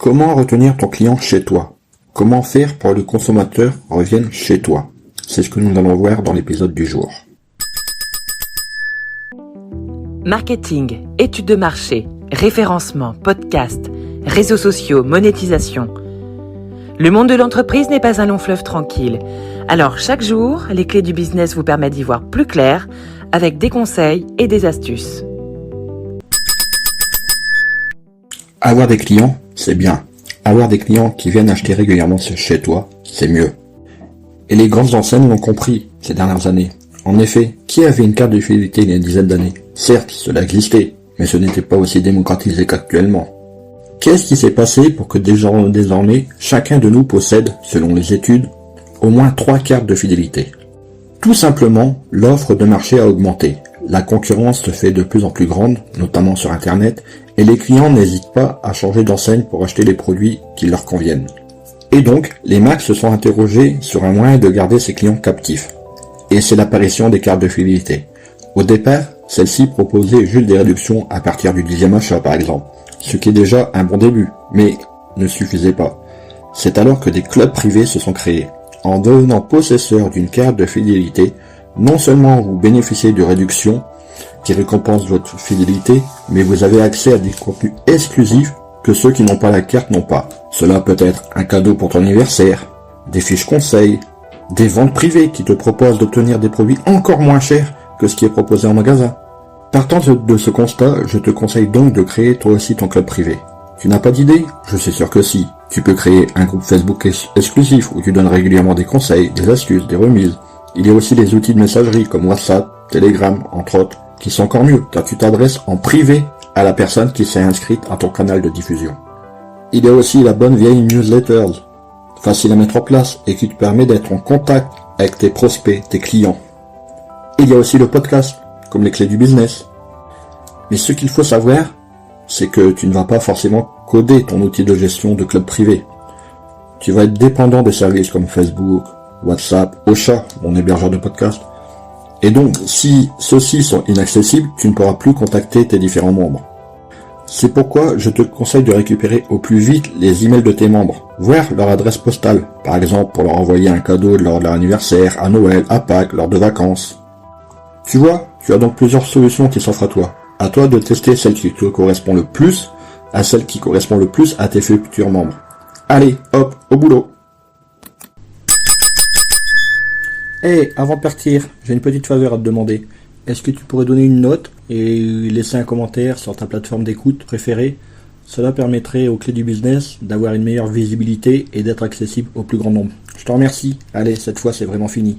Comment retenir ton client chez toi? Comment faire pour que le consommateur revienne chez toi? C'est ce que nous allons voir dans l'épisode du jour. Marketing, études de marché, référencement, podcast, réseaux sociaux, monétisation. Le monde de l'entreprise n'est pas un long fleuve tranquille. Alors chaque jour, les clés du business vous permettent d'y voir plus clair avec des conseils et des astuces. Avoir des clients, c'est bien. Avoir des clients qui viennent acheter régulièrement chez toi, c'est mieux. Et les grandes enseignes l'ont compris ces dernières années. En effet, qui avait une carte de fidélité il y a une dizaine d'années? Certes, cela existait, mais ce n'était pas aussi démocratisé qu'actuellement. Qu'est-ce qui s'est passé pour que désormais, chacun de nous possède, selon les études, au moins 3 cartes de fidélité? Tout simplement, l'offre de marché a augmenté. La concurrence se fait de plus en plus grande, notamment sur Internet, et les clients n'hésitent pas à changer d'enseigne pour acheter les produits qui leur conviennent. Et donc, les marques se sont interrogées sur un moyen de garder ces clients captifs. Et c'est l'apparition des cartes de fidélité. Au départ, celles-ci proposaient juste des réductions à partir du 10e achat par exemple, ce qui est déjà un bon début, mais ne suffisait pas. C'est alors que des clubs privés se sont créés. En devenant possesseur d'une carte de fidélité, non seulement vous bénéficiez de réductions qui récompensent votre fidélité, mais vous avez accès à des contenus exclusifs que ceux qui n'ont pas la carte n'ont pas. Cela peut être un cadeau pour ton anniversaire, des fiches conseils, des ventes privées qui te proposent d'obtenir des produits encore moins chers que ce qui est proposé en magasin. Partant de ce constat, je te conseille donc de créer toi aussi ton club privé. Tu n'as pas d'idée? Je suis sûr que si. Tu peux créer un groupe Facebook exclusif où tu donnes régulièrement des conseils, des astuces, des remises. Il y a aussi des outils de messagerie comme WhatsApp, Telegram, entre autres, qui sont encore mieux car tu t'adresses en privé à la personne qui s'est inscrite à ton canal de diffusion. Il y a aussi la bonne vieille newsletter, facile à mettre en place et qui te permet d'être en contact avec tes prospects, tes clients. Il y a aussi le podcast, comme les clés du business. Mais ce qu'il faut savoir, c'est que tu ne vas pas forcément coder ton outil de gestion de club privé. Tu vas être dépendant de services comme Facebook, WhatsApp, Ocha, mon hébergeur de podcast. Et donc, si ceux-ci sont inaccessibles, tu ne pourras plus contacter tes différents membres. C'est pourquoi je te conseille de récupérer au plus vite les emails de tes membres, voire leur adresse postale, par exemple pour leur envoyer un cadeau lors de leur anniversaire, à Noël, à Pâques, lors de vacances. Tu vois, tu as donc plusieurs solutions qui s'offrent à toi. À toi de tester celle qui te correspond le plus, à celle qui correspond le plus à tes futurs membres. Allez, hop, au boulot! Hey, avant de partir, j'ai une petite faveur à te demander. Est-ce que tu pourrais donner une note et laisser un commentaire sur ta plateforme d'écoute préférée? Cela permettrait aux clés du business d'avoir une meilleure visibilité et d'être accessible au plus grand nombre. Je te remercie. Allez, cette fois c'est vraiment fini.